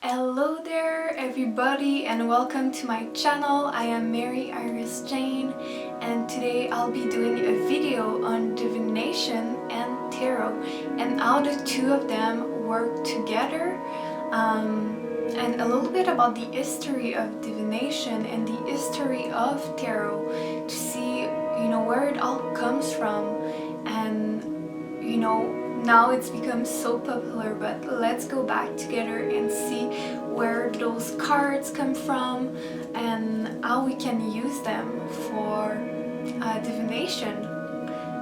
Hello there everybody and welcome to my channel. I am Mary Iris Jane and today I'll be doing a video on divination and tarot and how the two of them work together, and a little bit about the history of divination and the history of tarot to see where it all comes from. And now it's become so popular, but let's go back together and see where those cards come from and how we can use them for divination.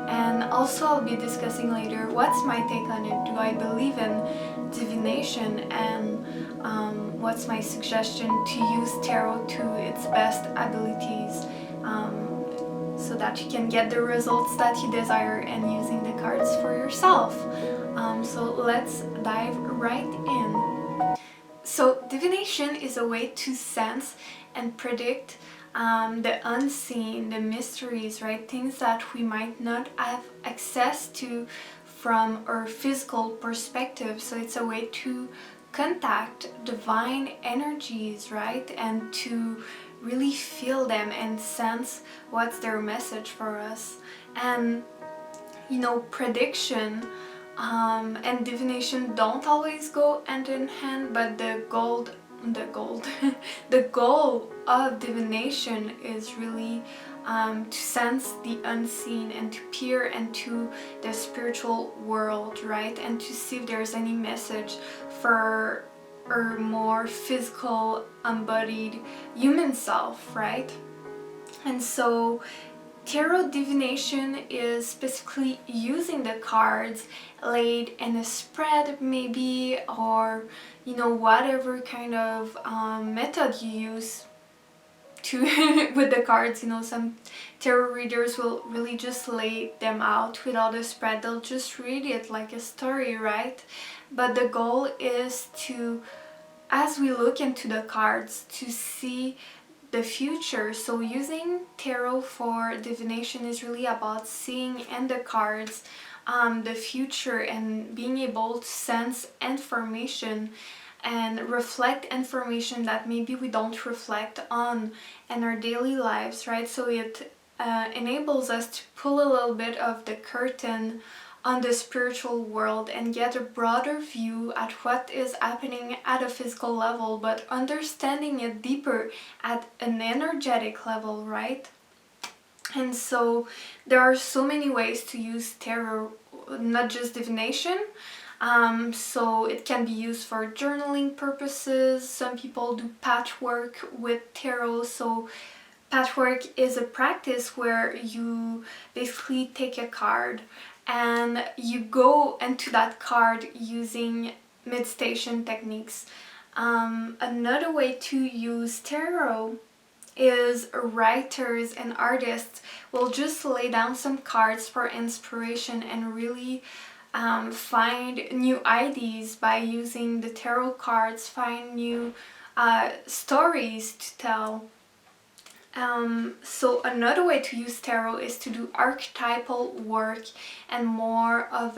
And also I'll be discussing later what's my take on it. Do I believe in divination, and what's my suggestion to use tarot to its best abilities, so that you can get the results that you desire and using the cards for yourself. So let's dive right in. So divination is a way to sense and predict the unseen, the mysteries, right? Things that we might not have access to from our physical perspective. So it's a way to contact divine energies, right? And to really feel them and sense what's their message for us. And prediction and divination don't always go hand in hand, but the goal of divination is really to sense the unseen and to peer into the spiritual world, right? And to see if there's any message for our more physical, embodied human self, right? And so tarot divination is specifically using the cards laid in a spread maybe, or whatever kind of method you use to with the cards. Some tarot readers will really just lay them out without a spread. They'll just read it like a story, right? But the goal is to, as we look into the cards, to see the future. So using tarot for divination is really about seeing in the cards the future and being able to sense information and reflect information that maybe we don't reflect on in our daily lives, right? So it enables us to pull a little bit of the curtain on the spiritual world and get a broader view at what is happening at a physical level, but understanding it deeper at an energetic level, right? And so there are so many ways to use tarot, not just divination. So it can be used for journaling purposes. Some people do patchwork with tarot. So patchwork is a practice where you basically take a card and you go into that card using meditation techniques. Another way to use tarot is writers and artists will just lay down some cards for inspiration and really find new ideas by using the tarot cards, find new stories to tell. So another way to use tarot is to do archetypal work and more of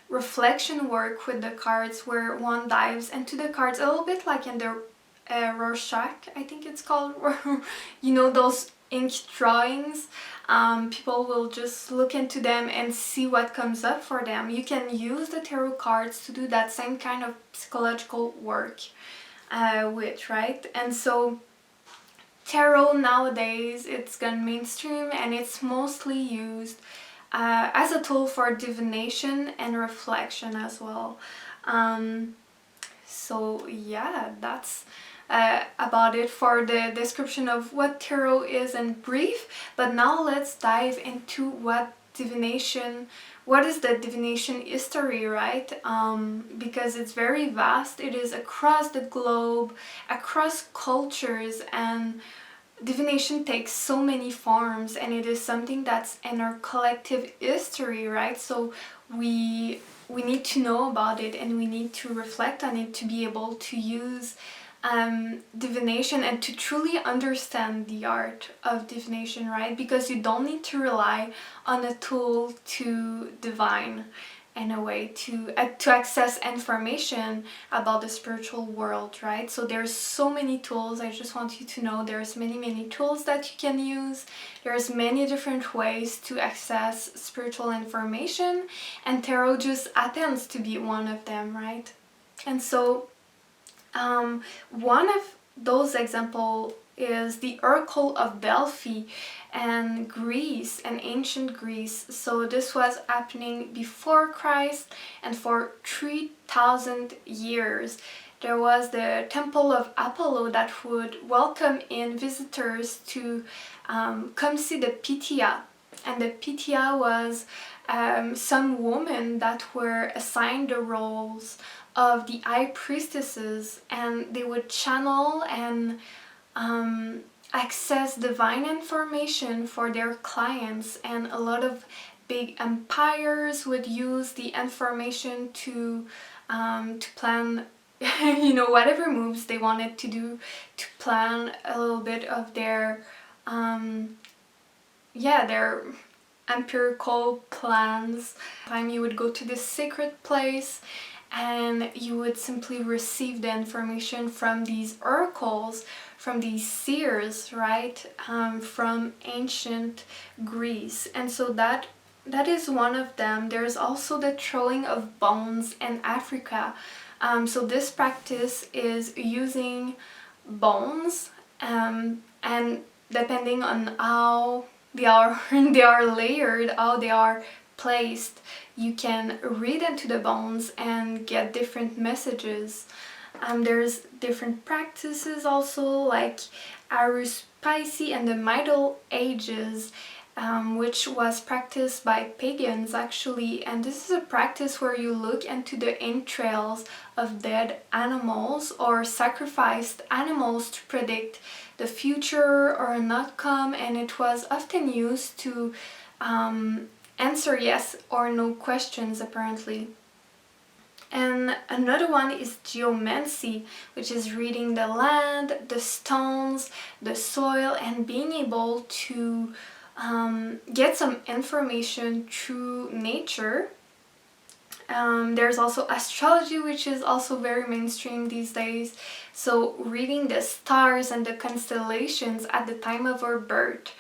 reflection work with the cards, where one dives into the cards a little bit like in the Rorschach, I think it's called, those ink drawings. People will just look into them and see what comes up for them. You can use the tarot cards to do that same kind of psychological work with, right? And so tarot nowadays, it's gone mainstream and it's mostly used as a tool for divination and reflection as well. So yeah, that's about it for the description of what tarot is in brief. But now let's dive into what is the divination history, right? Because it's very vast. It is across the globe, across cultures, and divination takes so many forms, and it is something that's in our collective history, right? So we need to know about it and we need to reflect on it to be able to use divination and to truly understand the art of divination, right? Because you don't need to rely on a tool to divine. in a way to access information about the spiritual world, right? So there's so many tools. I just want you to know there's many tools that you can use. There's many different ways to access spiritual information, and tarot just happens to be one of them, right? And so one of those examples is the Oracle of Delphi and Greece and ancient Greece. So this was happening before Christ, and for 3,000 years there was the Temple of Apollo that would welcome in visitors to come see the Pythia. And the Pythia was some women that were assigned the roles of the high priestesses, and they would channel and access divine information for their clients. And a lot of big empires would use the information to plan whatever moves they wanted to do, to plan a little bit of their their empirical plans. Time you would go to this sacred place and you would simply receive the information from these oracles, from these seers, right? From ancient Greece. And so that is one of them. There's also the throwing of bones in Africa. So this practice is using bones, and depending on how they are they are layered, how they are placed, you can read into the bones and get different messages. There's different practices also, like Aruspice in the Middle Ages, which was practiced by pagans actually. And this is a practice where you look into the entrails of dead animals or sacrificed animals to predict the future or an outcome, and it was often used to answer yes or no questions apparently. And another one is geomancy, which is reading the land, the stones, the soil, and being able to get some information through nature. There's also astrology, which is also very mainstream these days. So reading the stars and the constellations at the time of our birth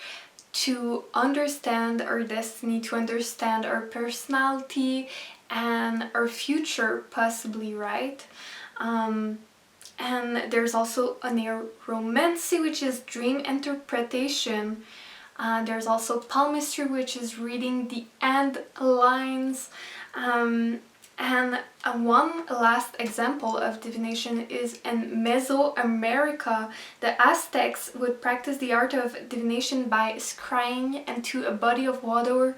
to understand our destiny, to understand our personality and our future possibly, right? And there's also a neuromancy, which is dream interpretation. There's also palmistry, which is reading the end lines. And one last example of divination is in Mesoamerica. The Aztecs would practice the art of divination by scrying into a body of water,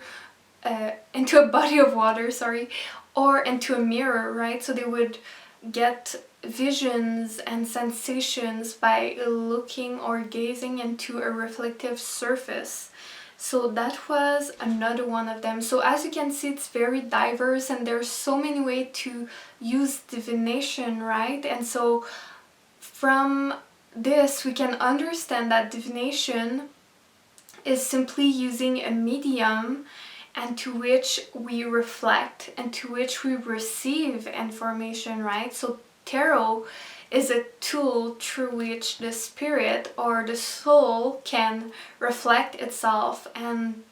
or into a mirror, right? So they would get visions and sensations by looking or gazing into a reflective surface. So that was another one of them. So as you can see, it's very diverse and there's so many ways to use divination, right? And so from this we can understand that divination is simply using a medium and to which we reflect and to which we receive information, right? So tarot is a tool through which the spirit or the soul can reflect itself, and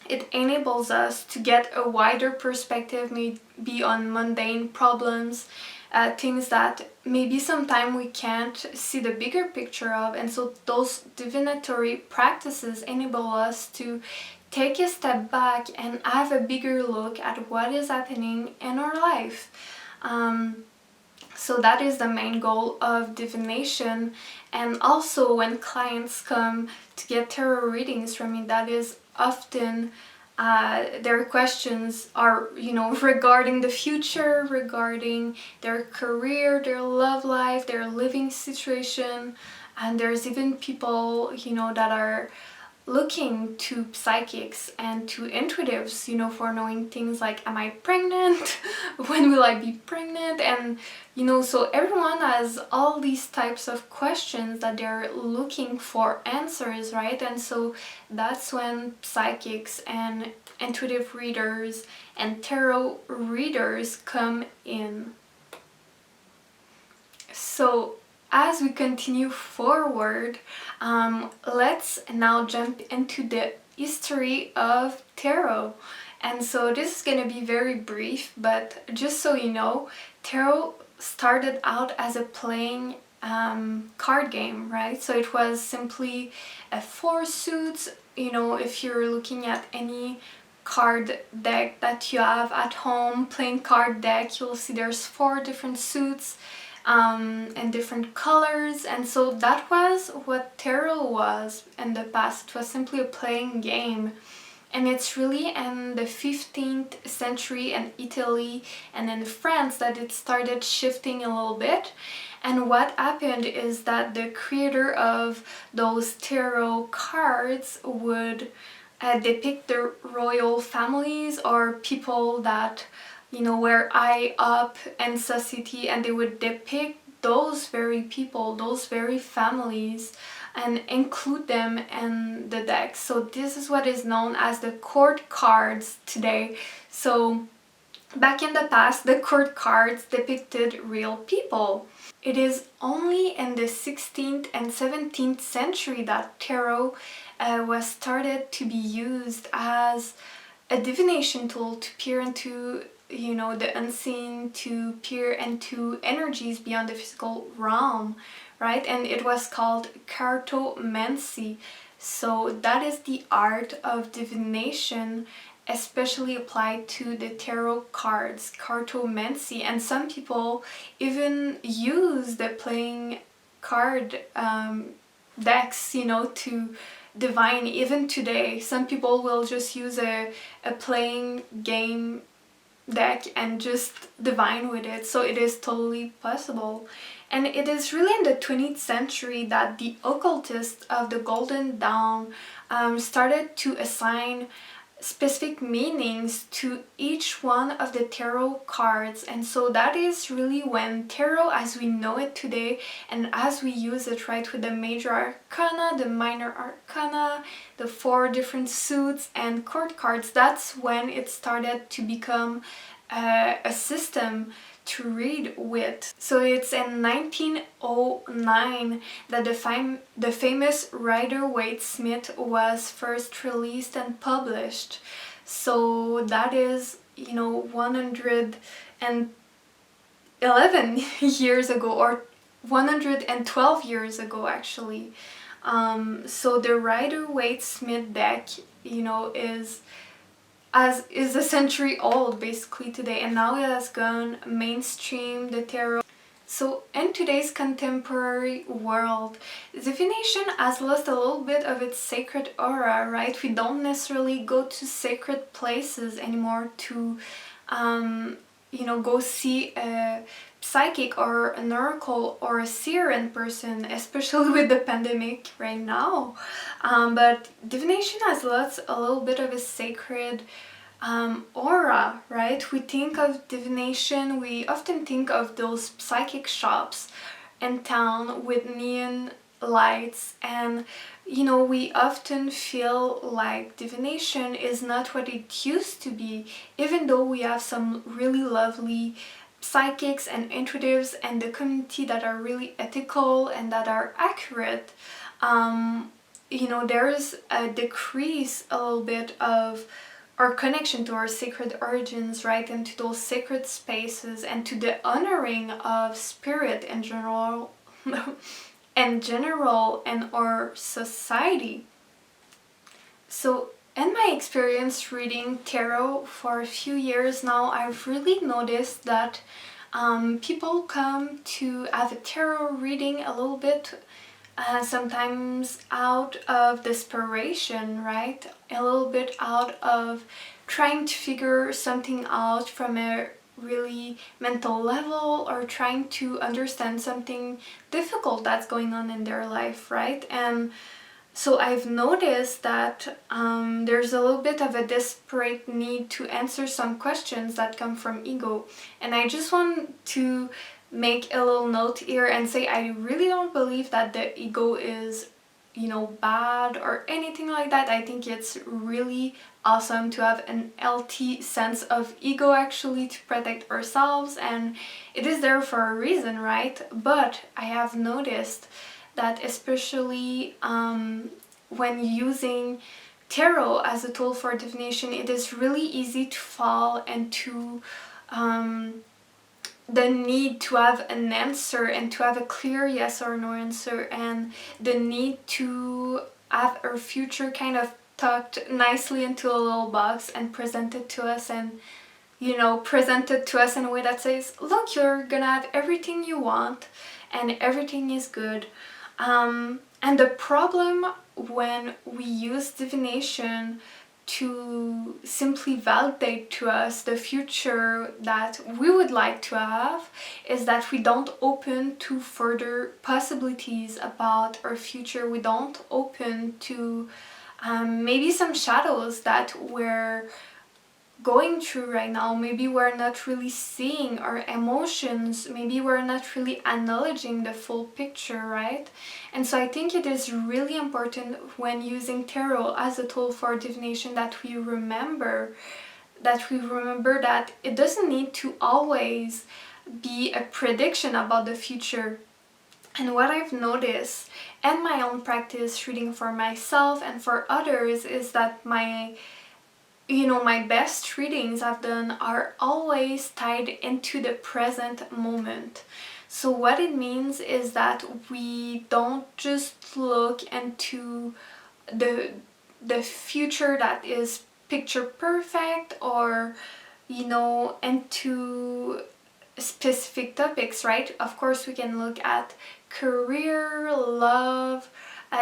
it enables us to get a wider perspective, maybe on mundane problems, things that maybe sometimes we can't see the bigger picture of. And so those divinatory practices enable us to take a step back and have a bigger look at what is happening in our life. So that is the main goal of divination. And also when clients come to get tarot readings from me, that is often their questions are, regarding the future, regarding their career, their love life, their living situation. And there's even people, that are looking to psychics and to intuitives, you know, for knowing things like, am I pregnant? When will I be pregnant? And you know, so everyone has all these types of questions that they're looking for answers, right? And so that's when psychics and intuitive readers and tarot readers come in. So as we continue forward, let's now jump into the history of tarot. And so this is going to be very brief, but just so you know, tarot started out as a playing card game, right? So it was simply four suits. You know, if you're looking at any card deck that you have at home, playing card deck, you'll see there's four different suits and different colors, and so that was what tarot was in the past. It was simply a playing game. And it's really in the 15th century in Italy and in France that it started shifting a little bit. And what happened is that the creator of those tarot cards would depict the royal families or people that, you know, were high up in society, and they would depict those very people, those very families, and include them in the deck. So this is what is known as the court cards today. So back in the past, the court cards depicted real people. It is only in the 16th and 17th century that tarot was started to be used as a divination tool to peer into, you know, the unseen, to peer into energies beyond the physical realm, right? And it was called cartomancy. So that is the art of divination, especially applied to the tarot cards, cartomancy. And some people even use the playing card decks, you know, to divine. Even today, some people will just use a playing game deck and just divine with it. So it is totally possible. And it is really in the 20th century that the occultists of the Golden Dawn started to assign specific meanings to each one of the tarot cards. And so that is really when tarot as we know it today and as we use it, right, with the major arcana, the minor arcana, the four different suits and court cards, that's when it started to become a system to read with. So it's in 1909 that the famous Rider-Waite-Smith was first released and published. So that is, you know, 111 years ago, or 112 years ago actually. So the Rider-Waite-Smith deck, you know, is a century old basically today, and now it has gone mainstream, the tarot. So in today's contemporary world, divination has lost a little bit of its sacred aura, right? We don't necessarily go to sacred places anymore to you know, go see a psychic or an oracle or a seer in person, especially with the pandemic right now. But divination has lost a little bit of a sacred aura, right? We think of divination, we often think of those psychic shops in town with neon lights, and you know, we often feel like divination is not what it used to be, even though we have some really lovely psychics and intuitives and the community that are really ethical and that are accurate. You know, there's a decrease a little bit of our connection to our sacred origins, right, and to those sacred spaces and to the honoring of spirit in general in our society. So in my experience reading tarot for a few years now, I've really noticed that people come to have a tarot reading a little bit sometimes out of desperation, right? A little bit out of trying to figure something out from a really mental level, or trying to understand something difficult that's going on in their life, right? And So I've noticed that there's a little bit of a desperate need to answer some questions that come from ego. And I just want to make a little note here and say I really don't believe that the ego is, bad or anything like that. I think it's really awesome to have an healthy sense of ego, actually, to protect ourselves, and it is there for a reason, right? But I have noticed that especially when using tarot as a tool for divination, it is really easy to fall into the need to have an answer and to have a clear yes or no answer, and the need to have our future kind of tucked nicely into a little box and presented to us, and presented to us in a way that says, look, you're gonna have everything you want and everything is good. And the problem when we use divination to simply validate to us the future that we would like to have is that we don't open to further possibilities about our future. We don't open to maybe some shadows that we're going through right now. Maybe we're not really seeing our emotions, maybe we're not really acknowledging the full picture, right? And so I think it is really important when using tarot as a tool for divination that we remember that it doesn't need to always be a prediction about the future. And what I've noticed in my own practice reading for myself and for others is that my best readings I've done are always tied into the present moment. So what it means is that we don't just look into the future that is picture perfect, or into specific topics, right? Of course, we can look at career, love,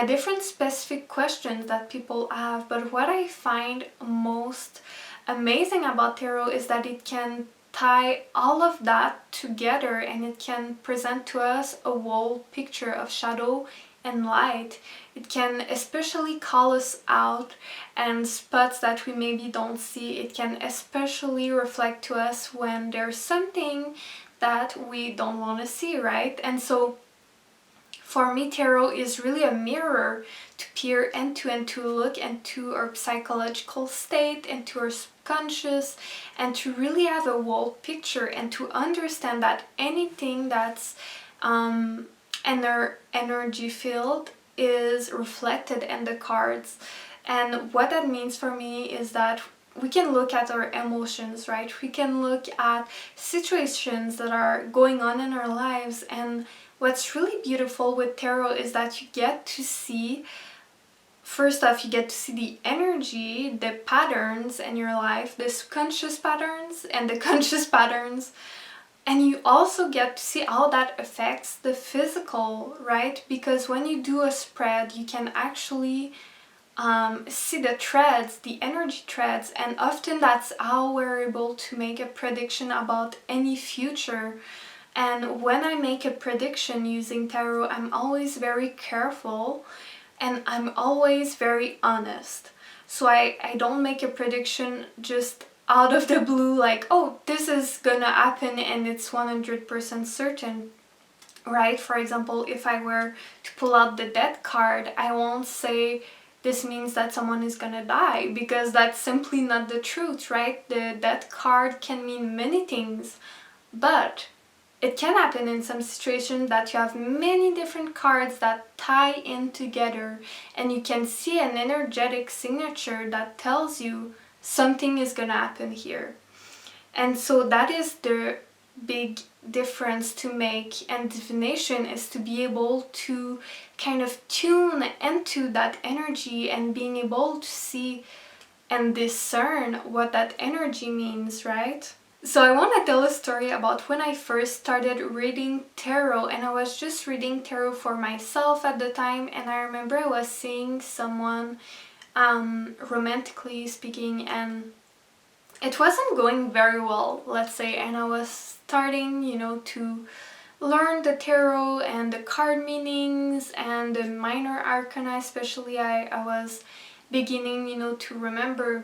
different specific questions that people have. But what I find most amazing about tarot is that it can tie all of that together, and it can present to us a whole picture of shadow and light. It can especially call us out and spots that we maybe don't see. It can especially reflect to us when there's something that we don't want to see, right? And so for me, tarot is really a mirror to peer into and to look into our psychological state, into our subconscious, and to really have a whole picture and to understand that anything that's in our energy field is reflected in the cards. And what that means for me is that we can look at our emotions, right? We can look at situations that are going on in our lives, and what's really beautiful with tarot is that you get to see, first off, you get to see the energy, the patterns in your life, the subconscious patterns and the conscious patterns. And you also get to see how that affects the physical, right? Because when you do a spread, you can actually see the threads, the energy threads, and often that's how we're able to make a prediction about any future. And when I make a prediction using tarot, I'm always very careful and I'm always very honest. So I don't make a prediction just out of the blue, like, oh, this is gonna happen and it's 100% certain, right? For example, if I were to pull out the death card, I won't say this means that someone is gonna die, because that's simply not the truth, right? The death card can mean many things, but it can happen in some situations that you have many different cards that tie in together, and you can see an energetic signature that tells you something is gonna happen here. And so that is the big difference to make, and divination is to be able to kind of tune into that energy and being able to see and discern what that energy means, right? So I want to tell a story about when I first started reading tarot, and I was just reading tarot for myself at the time, and I remember I was seeing someone romantically speaking, and it wasn't going very well, let's say, and I was starting, to learned the tarot and the card meanings and the minor arcana especially, I was beginning, you know, to remember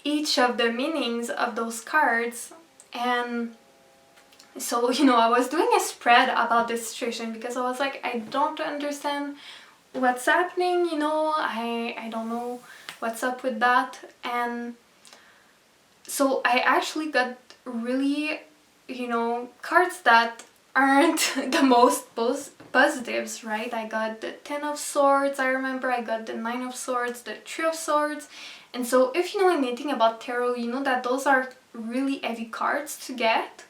each of the meanings of those cards. And so, you know, I was doing a spread about this situation because I was like, I don't understand what's happening, you know, I don't know what's up with that. And so I actually got really, you know, cards that aren't the most positives, right? I got the 10 of Swords, I remember, I got the 9 of Swords, the 3 of Swords. And so if you know anything about tarot, you know that those are really heavy cards to get.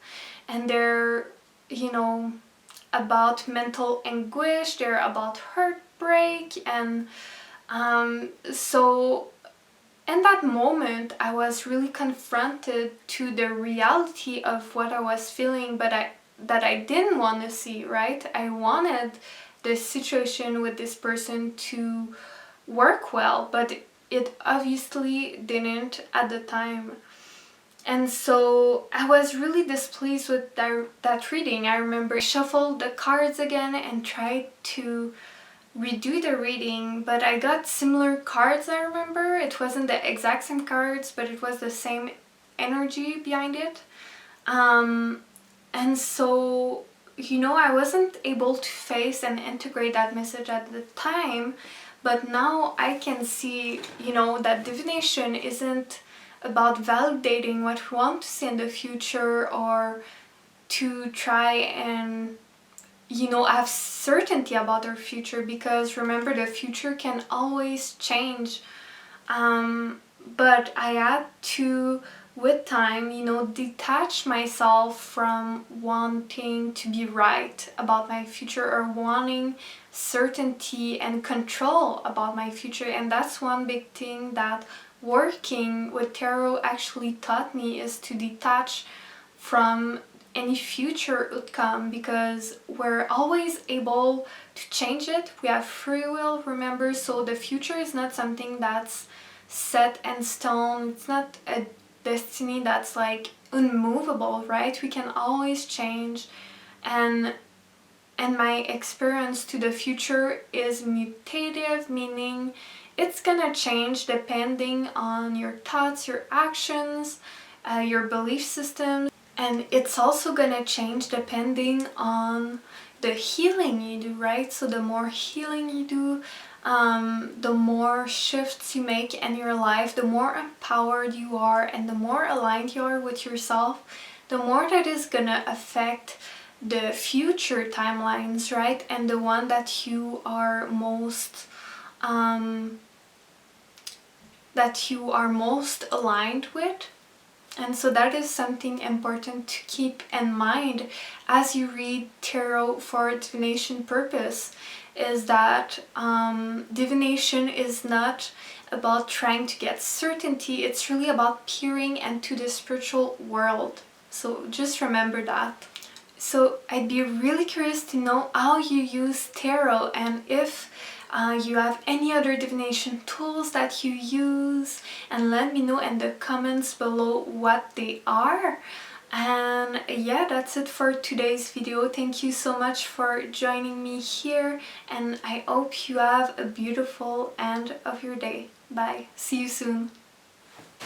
And they're, you know, about mental anguish, they're about heartbreak. And so in that moment I was really confronted to the reality of what I was feeling, but that I didn't want to see, right? I wanted the situation with this person to work well, but it obviously didn't at the time. And so I was really displeased with that reading. I remember I shuffled the cards again and tried to redo the reading, but I got similar cards. I remember it wasn't the exact same cards, but it was the same energy behind it. And so, you know, I wasn't able to face and integrate that message at the time, but now I can see, you know, that divination isn't about validating what we want to see in the future, or to try and, you know, have certainty about our future, because remember, the future can always change. But I had to, with time, you know, detach myself from wanting to be right about my future, or wanting certainty and control about my future. And that's one big thing that working with tarot actually taught me, is to detach from any future outcome, because we're always able to change it. We have free will, remember, so the future is not something that's set in stone. It's not a destiny that's like unmovable, right? We can always change. And my experience to the future is mutative, meaning it's gonna change depending on your thoughts, your actions, your belief system. And it's also gonna change depending on the healing you do, right? So the more healing you do, the more shifts you make in your life, the more empowered you are, and the more aligned you are with yourself, the more that is gonna affect the future timelines, right? And the one that you are most aligned with. And so that is something important to keep in mind as you read tarot for divination purpose, is that divination is not about trying to get certainty. It's really about peering into the spiritual world. So just remember that. So I'd be really curious to know how you use tarot, and if you have any other divination tools that you use, and let me know in the comments below what they are. And yeah, that's it for today's video. Thank you so much for joining me here, and I hope you have a beautiful end of your day. Bye. See you soon.